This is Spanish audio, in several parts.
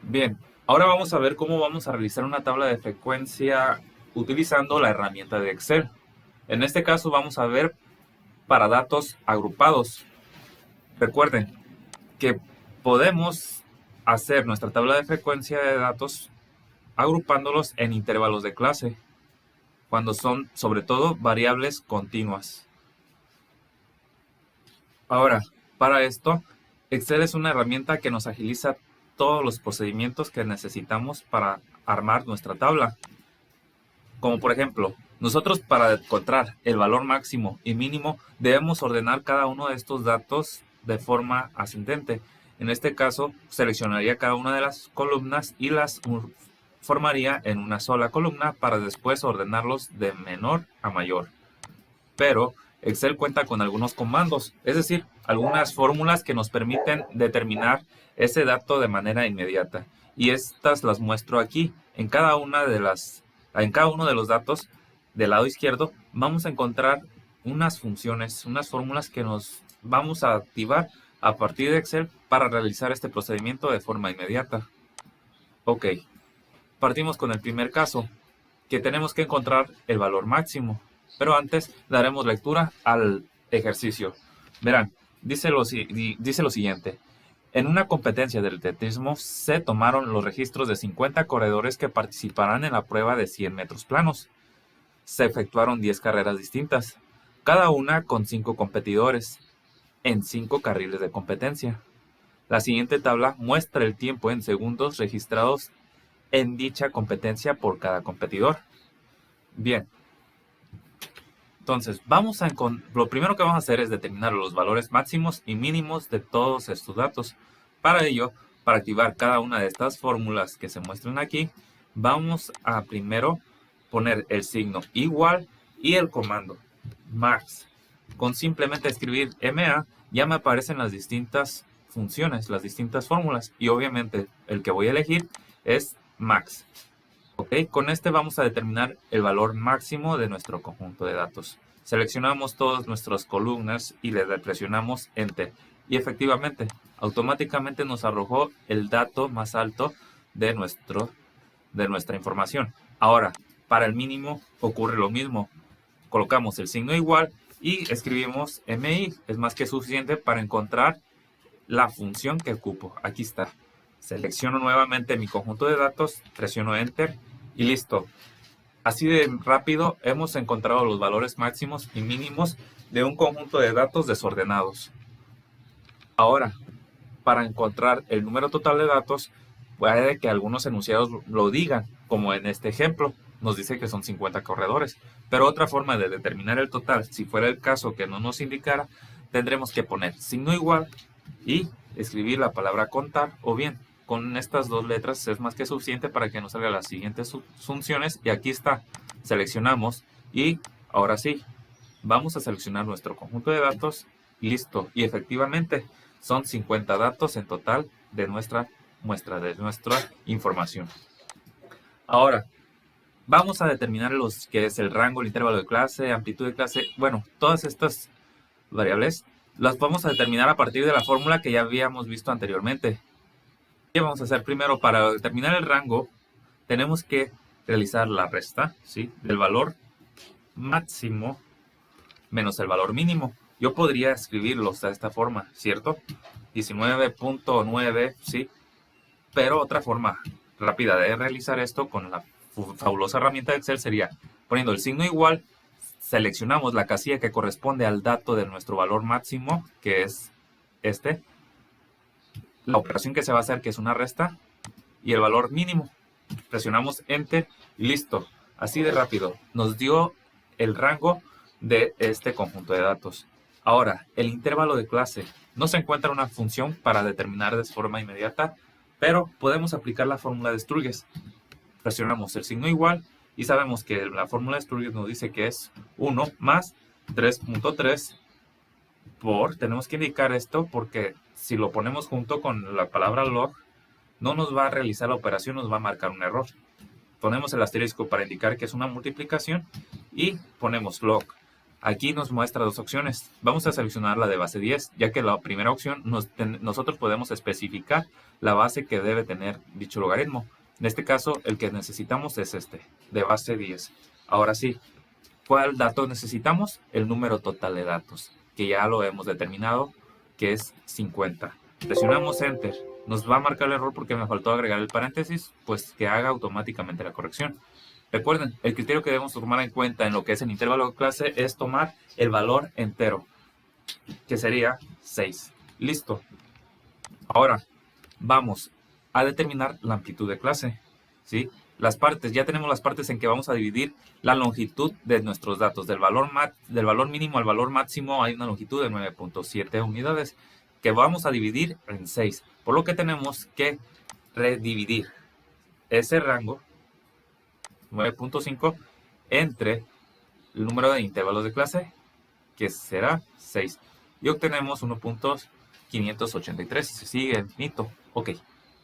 Bien, ahora vamos a ver cómo vamos a realizar una tabla de frecuencia utilizando la herramienta de Excel. En este caso vamos a ver para datos agrupados. Recuerden que podemos hacer nuestra tabla de frecuencia de datos agrupándolos en intervalos de clase, cuando son sobre todo variables continuas. Ahora, para esto, Excel es una herramienta que nos agiliza todos los procedimientos que necesitamos para armar nuestra tabla. Como por ejemplo, nosotros para encontrar el valor máximo y mínimo debemos ordenar cada uno de estos datos de forma ascendente. En este caso, seleccionaría cada una de las columnas y las formaría en una sola columna para después ordenarlos de menor a mayor. Pero Excel cuenta con algunos comandos, es decir, algunas fórmulas que nos permiten determinar ese dato de manera inmediata. Y estas las muestro aquí. En cada uno de los datos del lado izquierdo vamos a encontrar unas funciones, unas fórmulas que nos vamos a activar a partir de Excel para realizar este procedimiento de forma inmediata. Ok, partimos con el primer caso, que tenemos que encontrar el valor máximo. Pero antes daremos lectura al ejercicio. Verán, dice lo siguiente. En una competencia de atletismo se tomaron los registros de 50 corredores que participarán en la prueba de 100 metros planos. Se efectuaron 10 carreras distintas, cada una con 5 competidores, en 5 carriles de competencia. La siguiente tabla muestra el tiempo en segundos registrados en dicha competencia por cada competidor. Bien, entonces lo primero que vamos a hacer es determinar los valores máximos y mínimos de todos estos datos. Para ello, para activar cada una de estas fórmulas que se muestran aquí, vamos a primero poner el signo igual y el comando max. Con simplemente escribir MA ya me aparecen las distintas funciones, las distintas fórmulas, y obviamente el que voy a elegir es max. Ok, con este vamos a determinar el valor máximo de nuestro conjunto de datos. Seleccionamos todas nuestras columnas y le presionamos Enter. Y efectivamente, automáticamente nos arrojó el dato más alto de nuestra información. Ahora, para el mínimo ocurre lo mismo. Colocamos el signo igual y escribimos MI. Es más que suficiente para encontrar la función que ocupo. Aquí está. Selecciono nuevamente mi conjunto de datos, presiono Enter y listo. Así de rápido hemos encontrado los valores máximos y mínimos de un conjunto de datos desordenados. Ahora, para encontrar el número total de datos, puede que algunos enunciados lo digan, como en este ejemplo, nos dice que son 50 corredores. Pero otra forma de determinar el total, si fuera el caso que no nos indicara, tendremos que poner signo igual y escribir la palabra contar, o bien con estas dos letras es más que suficiente para que nos salgan las siguientes funciones. Y aquí está, seleccionamos y ahora sí, vamos a seleccionar nuestro conjunto de datos, listo, y efectivamente son 50 datos en total de nuestra muestra, de nuestra información. Ahora, vamos a determinar los que es el rango, el intervalo de clase, amplitud de clase, bueno, todas estas variables las vamos a determinar a partir de la fórmula que ya habíamos visto anteriormente. ¿Qué vamos a hacer primero? Para determinar el rango, tenemos que realizar la resta, ¿sí?, del valor máximo menos el valor mínimo. Yo podría escribirlos de esta forma, ¿cierto? 19.9, ¿sí? Pero otra forma rápida de realizar esto con la fabulosa herramienta de Excel sería poniendo el signo igual, seleccionamos la casilla que corresponde al dato de nuestro valor máximo, que es este, la operación que se va a hacer, que es una resta, y el valor mínimo. Presionamos Enter y listo. Así de rápido. Nos dio el rango de este conjunto de datos. Ahora, el intervalo de clase. No se encuentra una función para determinar de forma inmediata, pero podemos aplicar la fórmula de Sturges. Presionamos el signo igual y sabemos que la fórmula de Sturges nos dice que es 1 más 3.3 tenemos que indicar esto porque si lo ponemos junto con la palabra log, no nos va a realizar la operación, nos va a marcar un error. Ponemos el asterisco para indicar que es una multiplicación y ponemos log Aquí nos muestra dos opciones. Vamos a seleccionar la de base 10, ya que la primera opción nosotros podemos especificar la base que debe tener dicho logaritmo. En este caso, el que necesitamos es este, de base 10. Ahora sí, ¿cuál dato necesitamos? El número total de datos, que ya lo hemos determinado, que es 50. Presionamos Enter. Nos va a marcar el error porque me faltó agregar el paréntesis, pues que haga automáticamente la corrección. Recuerden, el criterio que debemos tomar en cuenta en lo que es el intervalo de clase es tomar el valor entero, que sería 6. Listo. Ahora, vamos a determinar la amplitud de clase. ¿Sí? Las partes, ya tenemos las partes en que vamos a dividir la longitud de nuestros datos. Del valor mínimo al valor máximo hay una longitud de 9.7 unidades que vamos a dividir en 6. Por lo que tenemos que redividir ese rango 9.5 entre el número de intervalos de clase, que será 6. Y obtenemos 1.583. Se sigue infinito. Ok.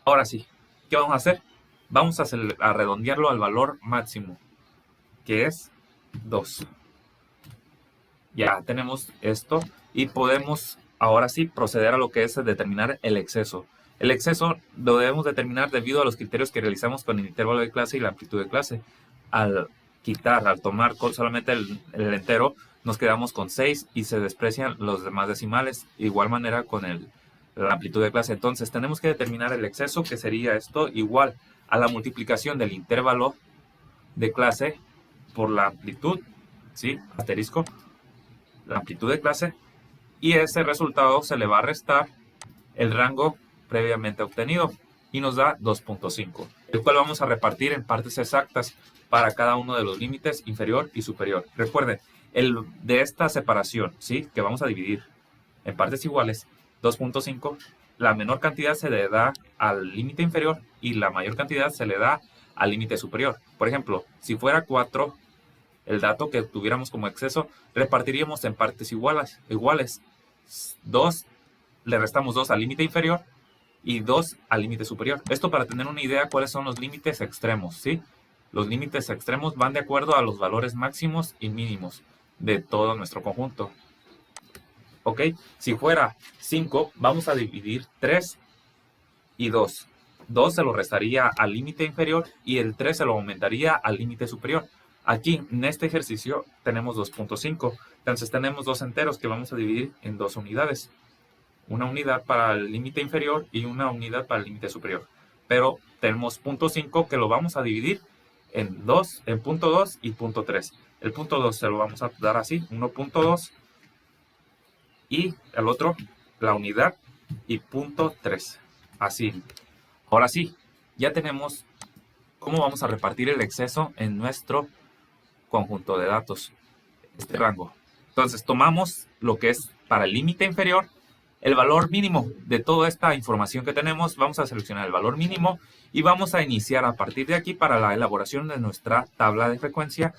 Ahora sí, ¿qué vamos a hacer? Vamos a redondearlo al valor máximo, que es 2. Ya tenemos esto y podemos ahora sí proceder a lo que es determinar el exceso. El exceso lo debemos determinar debido a los criterios que realizamos con el intervalo de clase y la amplitud de clase. Al tomar solamente el entero, nos quedamos con 6 y se desprecian los demás decimales. De igual manera con la amplitud de clase. Entonces tenemos que determinar el exceso, que sería esto, igual a la multiplicación del intervalo de clase por la amplitud, ¿sí? Asterisco, la amplitud de clase, y ese resultado se le va a restar el rango previamente obtenido y nos da 2.5, el cual vamos a repartir en partes exactas para cada uno de los límites inferior y superior. Recuerden, de esta separación, ¿sí? Que vamos a dividir en partes iguales, 2.5, la menor cantidad se le da al límite inferior y la mayor cantidad se le da al límite superior. Por ejemplo, si fuera 4, el dato que tuviéramos como exceso, repartiríamos en partes iguales. 2, le restamos 2 al límite inferior y 2 al límite superior. Esto para tener una idea cuáles son los límites extremos, ¿sí? Los límites extremos van de acuerdo a los valores máximos y mínimos de todo nuestro conjunto. ¿Ok? Si fuera 5, vamos a dividir 3 y 2. 2 se lo restaría al límite inferior y el 3 se lo aumentaría al límite superior. Aquí, en este ejercicio, tenemos 2.5. Entonces tenemos dos enteros que vamos a dividir en dos unidades. Una unidad para el límite inferior y una unidad para el límite superior. Pero tenemos 0.5 que lo vamos a dividir en punto 2 y punto 3. El punto 2 se lo vamos a dar así, 1.2, y el otro, la unidad, y punto 3. Así. Ahora sí, ya tenemos cómo vamos a repartir el exceso en nuestro conjunto de datos, este rango. Entonces tomamos lo que es para el límite inferior, el valor mínimo de toda esta información que tenemos. Vamos a seleccionar el valor mínimo y vamos a iniciar a partir de aquí para la elaboración de nuestra tabla de frecuencia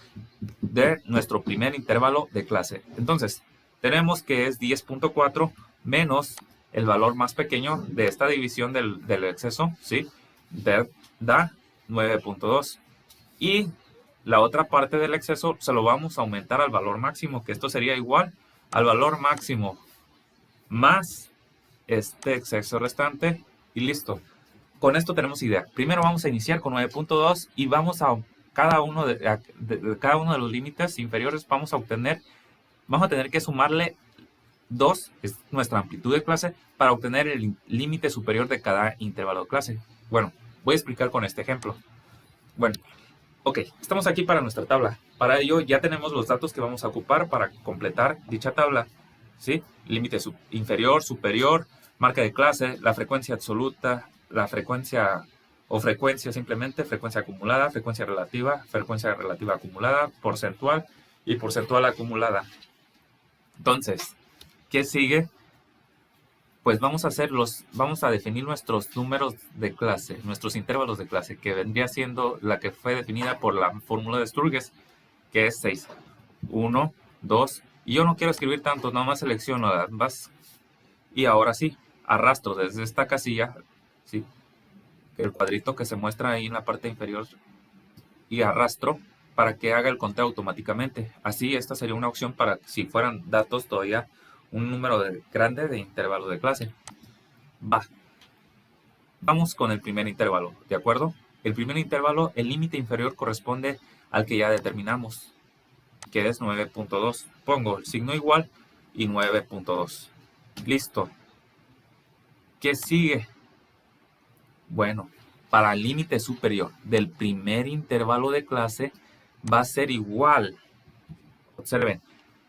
de nuestro primer intervalo de clase. Entonces tenemos que es 10.4 menos el valor más pequeño de esta división del exceso, ¿sí? Da 9.2. Y la otra parte del exceso se lo vamos a aumentar al valor máximo, que esto sería igual al valor máximo más este exceso restante y listo. Con esto tenemos idea. Primero vamos a iniciar con 9.2 y vamos a cada uno de los límites inferiores vamos a tener que sumarle 2, que es nuestra amplitud de clase, para obtener el límite superior de cada intervalo de clase. Bueno, voy a explicar con este ejemplo. Bueno, ok, estamos aquí para nuestra tabla. Para ello ya tenemos los datos que vamos a ocupar para completar dicha tabla, ¿sí? Límite inferior, superior, marca de clase, la frecuencia absoluta, la frecuencia o frecuencia simplemente, frecuencia acumulada, frecuencia relativa acumulada, porcentual y porcentual acumulada. Entonces, ¿qué sigue? Pues vamos a definir nuestros números de clase, nuestros intervalos de clase, que vendría siendo la que fue definida por la fórmula de Sturges, que es 6. 1, 2, y yo no quiero escribir tanto, nada más selecciono ambas, y ahora sí, arrastro desde esta casilla, ¿sí? El cuadrito que se muestra ahí en la parte inferior, y arrastro para que haga el conteo automáticamente. Así, esta sería una opción para si fueran datos todavía un número grande de intervalos de clase. Vamos con el primer intervalo, ¿de acuerdo? El primer intervalo, el límite inferior corresponde al que ya determinamos, que es 9.2. Pongo el signo igual y 9.2. Listo. ¿Qué sigue? Bueno, para el límite superior del primer intervalo de clase va a ser igual, observen,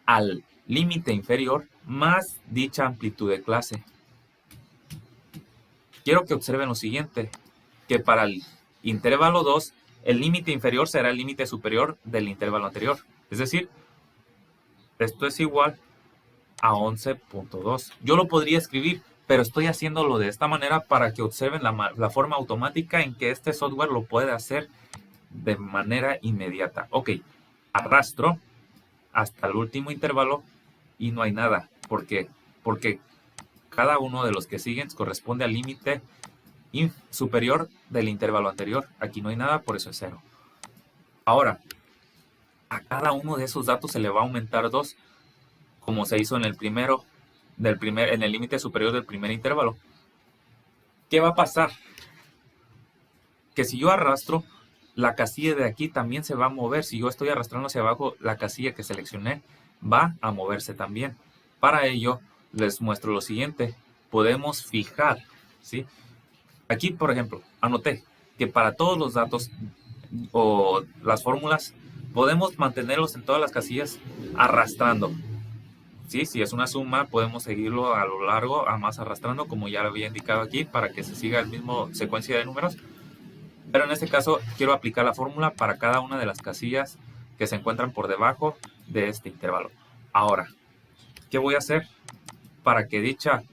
al límite inferior más dicha amplitud de clase. Quiero que observen lo siguiente, que para el intervalo 2, el límite inferior será el límite superior del intervalo anterior. Es decir, esto es igual a 11.2. Yo lo podría escribir, pero estoy haciéndolo de esta manera para que observen la forma automática en que este software lo puede hacer de manera inmediata. Ok, arrastro hasta el último intervalo y no hay nada. ¿Por qué? Porque cada uno de los que siguen corresponde al límite superior del intervalo anterior. Aquí no hay nada, por eso es 0. Ahora, a cada uno de esos datos se le va a aumentar 2, como se hizo en el primero, en el límite superior del primer intervalo. ¿Qué va a pasar? Que si yo arrastro, la casilla de aquí también se va a mover. Si yo estoy arrastrando hacia abajo, la casilla que seleccioné va a moverse también. Para ello, les muestro lo siguiente. Podemos fijar, ¿sí? Aquí, por ejemplo, anoté que para todos los datos o las fórmulas, podemos mantenerlos en todas las casillas arrastrando. ¿Sí? Si es una suma, podemos seguirlo a lo largo, a más arrastrando, como ya lo había indicado aquí, para que se siga el mismo secuencia de números. Pero en este caso, quiero aplicar la fórmula para cada una de las casillas que se encuentran por debajo de este intervalo. Ahora, ¿qué voy a hacer para que dicha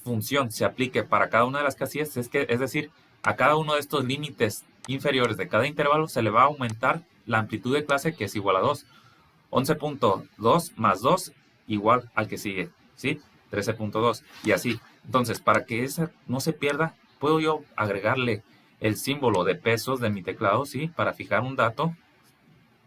función se aplique para cada una de las casillas? Es decir, a cada uno de estos límites inferiores de cada intervalo se le va a aumentar la amplitud de clase, que es igual a 2. 11.2 más 2 igual al que sigue, ¿sí? 13.2 y así. Entonces, para que esa no se pierda, puedo yo agregarle el símbolo de pesos de mi teclado, ¿sí? Para fijar un dato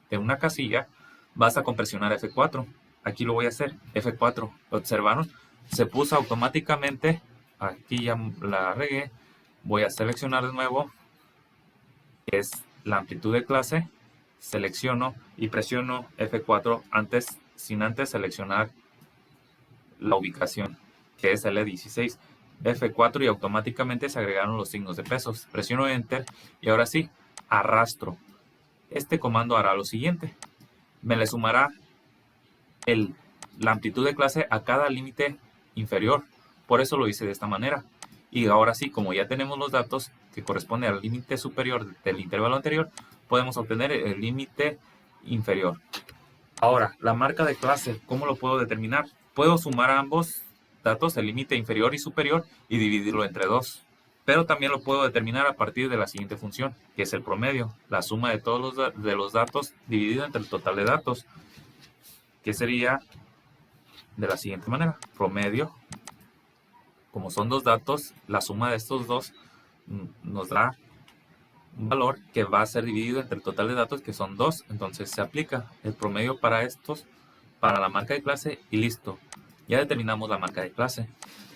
de una casilla, basta con presionar F4. Aquí lo voy a hacer, F4. ¿Observaron? Se puso automáticamente. Aquí ya la regué. Voy a seleccionar de nuevo, que es la amplitud de clase. Selecciono y presiono F4 sin antes seleccionar la ubicación, que es L16. F4 y automáticamente se agregaron los signos de pesos. Presiono Enter y ahora sí, arrastro. Este comando hará lo siguiente. Me le sumará la amplitud de clase a cada límite inferior. Por eso lo hice de esta manera. Y ahora sí, como ya tenemos los datos que corresponden al límite superior del intervalo anterior, podemos obtener el límite inferior. Ahora, la marca de clase, ¿cómo lo puedo determinar? Puedo sumar a ambos datos, el límite inferior y superior, y dividirlo entre 2. Pero también lo puedo determinar a partir de la siguiente función, que es el promedio, la suma de todos los datos dividido entre el total de datos, que sería de la siguiente manera. Promedio, como son dos datos, la suma de estos dos nos da un valor que va a ser dividido entre el total de datos, que son 2. Entonces se aplica el promedio para estos, para la marca de clase, y listo. Ya determinamos la marca de clase.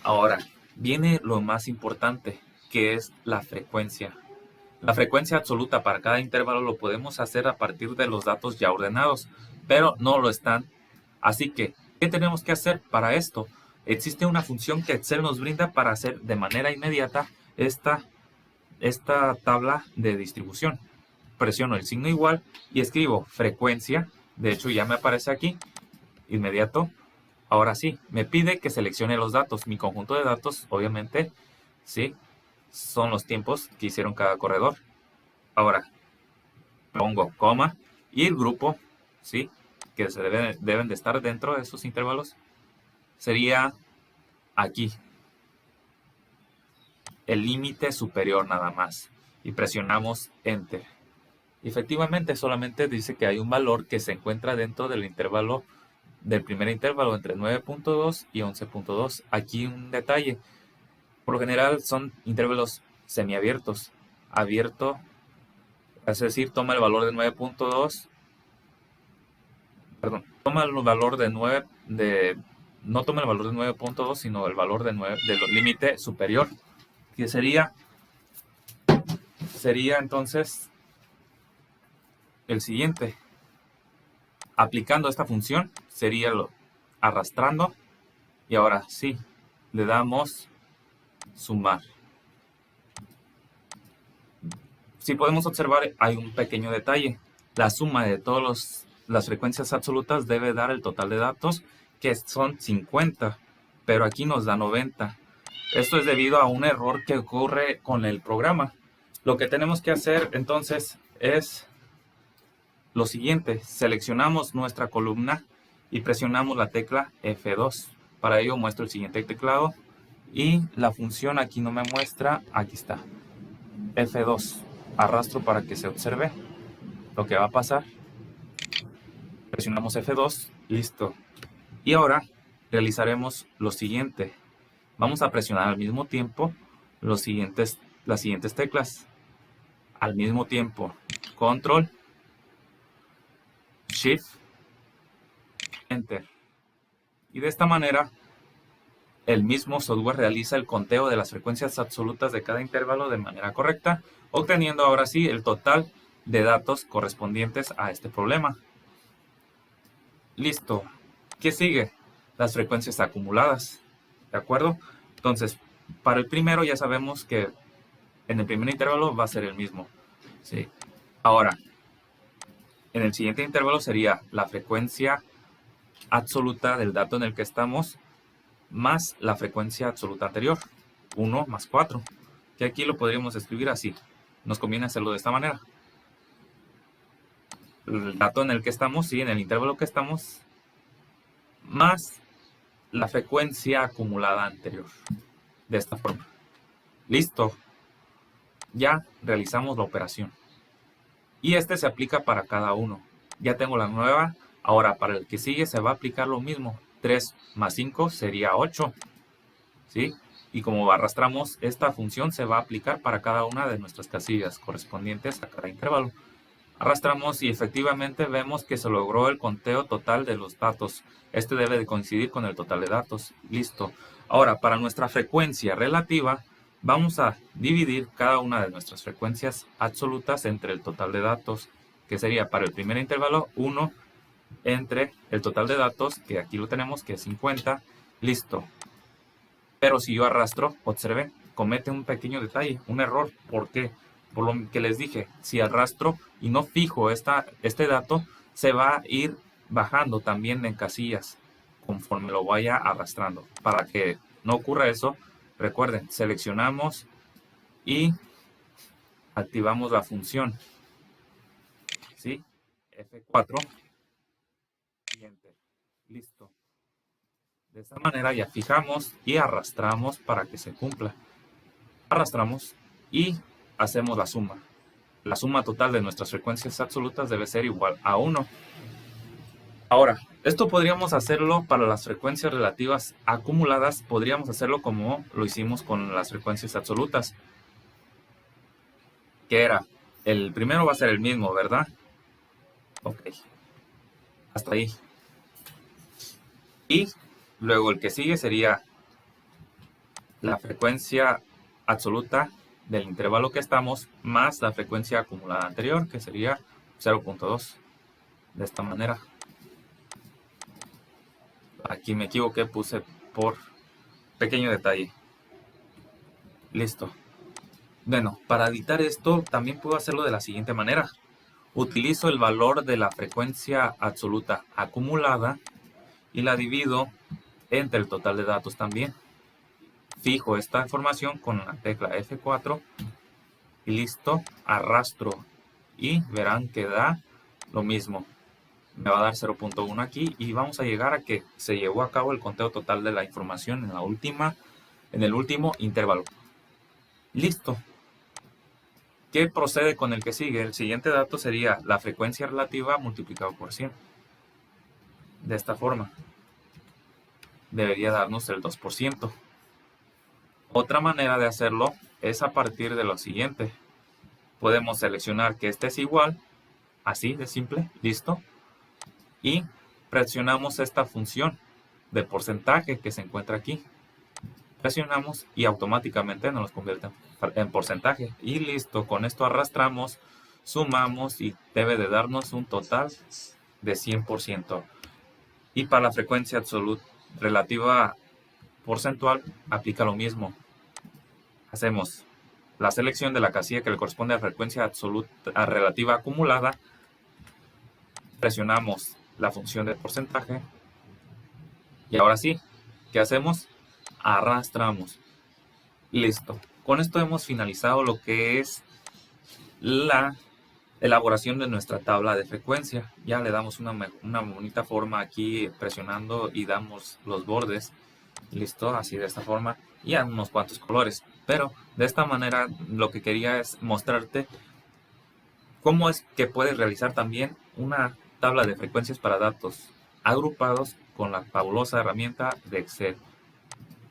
Ahora, viene lo más importante, que es la frecuencia. La frecuencia absoluta para cada intervalo lo podemos hacer a partir de los datos ya ordenados, pero no lo están. Así que, ¿qué tenemos que hacer para esto? Existe una función que Excel nos brinda para hacer de manera inmediata esta tabla de distribución. Presiono el signo igual y escribo frecuencia. De hecho, ya me aparece aquí, inmediato. Ahora sí, me pide que seleccione los datos. Mi conjunto de datos, obviamente, sí, son los tiempos que hicieron cada corredor. Ahora, pongo coma y el grupo, sí, que deben de estar dentro de esos intervalos, sería aquí, el límite superior nada más. Y presionamos Enter. Efectivamente, solamente dice que hay un valor que se encuentra dentro del intervalo, del primer intervalo, entre 9.2 y 11.2. Aquí un detalle. Por lo general son intervalos semiabiertos. Abierto, Es decir, toma el valor de 9.2, perdón, toma el valor de 9, no toma el valor de 9.2, sino el valor de 9 del límite superior, que sería entonces el siguiente. Aplicando esta función sería arrastrando, y ahora sí, le damos sumar. Si podemos observar, hay un pequeño detalle. La suma de todas las frecuencias absolutas debe dar el total de datos, que son 50, pero aquí nos da 90. Esto es debido a un error que ocurre con el programa. Lo que tenemos que hacer entonces es lo siguiente: seleccionamos nuestra columna y presionamos la tecla F2. Para ello muestro el siguiente teclado y la función aquí no me muestra, aquí está, F2. Arrastro para que se observe lo que va a pasar. Presionamos F2, listo. Y ahora realizaremos lo siguiente. Vamos a presionar al mismo tiempo las siguientes teclas. Al mismo tiempo, Control, Shift, Enter. Y de esta manera, el mismo software realiza el conteo de las frecuencias absolutas de cada intervalo de manera correcta, obteniendo ahora sí el total de datos correspondientes a este problema. Listo. ¿Qué sigue? Las frecuencias acumuladas. ¿De acuerdo? Entonces, para el primero ya sabemos que en el primer intervalo va a ser el mismo. ¿Sí? Ahora, en el siguiente intervalo sería la frecuencia absoluta del dato en el que estamos más la frecuencia absoluta anterior. 1 más 4. Que aquí lo podríamos escribir así. Nos conviene hacerlo de esta manera. El dato en el que estamos, sí, en el intervalo que estamos, más la frecuencia acumulada anterior. De esta forma. Listo. Ya realizamos la operación. Y este se aplica para cada uno. Ya tengo la nueva. Ahora para el que sigue se va a aplicar lo mismo. 3 más 5 sería 8. ¿Sí? Y como arrastramos, esta función se va a aplicar para cada una de nuestras casillas correspondientes a cada intervalo. Arrastramos y efectivamente vemos que se logró el conteo total de los datos. Este debe de coincidir con el total de datos. Listo. Ahora, para nuestra frecuencia relativa, vamos a dividir cada una de nuestras frecuencias absolutas entre el total de datos, que sería para el primer intervalo 1 entre el total de datos, que aquí lo tenemos, que es 50. Listo. Pero si yo arrastro, observen, comete un pequeño detalle, un error. ¿Por qué? Por lo que les dije, si arrastro y no fijo este dato, se va a ir bajando también en casillas conforme lo vaya arrastrando. Para que no ocurra eso, recuerden, seleccionamos y activamos la función. ¿Sí? F4 y Enter. Listo. De esta manera ya fijamos y arrastramos para que se cumpla. Arrastramos y hacemos la suma. La suma total de nuestras frecuencias absolutas debe ser igual a 1. Ahora, esto podríamos hacerlo para las frecuencias relativas acumuladas. Podríamos hacerlo como lo hicimos con las frecuencias absolutas. Que era, el primero va a ser el mismo, ¿verdad? Ok. Hasta ahí. Y luego el que sigue sería la frecuencia absoluta del intervalo que estamos más la frecuencia acumulada anterior, que sería 0.2. De esta manera. Aquí me equivoqué, puse por pequeño detalle. Listo. Bueno, para editar esto también puedo hacerlo de la siguiente manera. Utilizo el valor de la frecuencia absoluta acumulada y la divido entre el total de datos también. Fijo esta información con la tecla F4 y listo, arrastro y verán que da lo mismo. Me va a dar 0.1 aquí y vamos a llegar a que se llevó a cabo el conteo total de la información en el último intervalo. Listo. ¿Qué procede con el que sigue? El siguiente dato sería la frecuencia relativa multiplicado por 100. De esta forma. Debería darnos el 2%. Otra manera de hacerlo es a partir de lo siguiente. Podemos seleccionar que este es igual, así de simple, listo. Y presionamos esta función de porcentaje que se encuentra aquí. Presionamos y automáticamente nos los convierte en porcentaje. Y listo, con esto arrastramos, sumamos y debe de darnos un total de 100%. Y para la frecuencia absoluta relativa porcentual aplica lo mismo. Hacemos la selección de la casilla que le corresponde a frecuencia absoluta relativa acumulada. Presionamos la función de porcentaje. Y ahora sí, ¿qué hacemos? Arrastramos. Listo. Con esto hemos finalizado lo que es la elaboración de nuestra tabla de frecuencia. Ya le damos una bonita forma aquí presionando y damos los bordes. Listo, así de esta forma. Y a unos cuantos colores. Pero de esta manera lo que quería es mostrarte cómo es que puedes realizar también una tabla de frecuencias para datos agrupados con la fabulosa herramienta de Excel.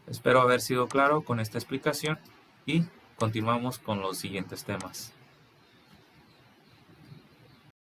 Espero haber sido claro con esta explicación y continuamos con los siguientes temas.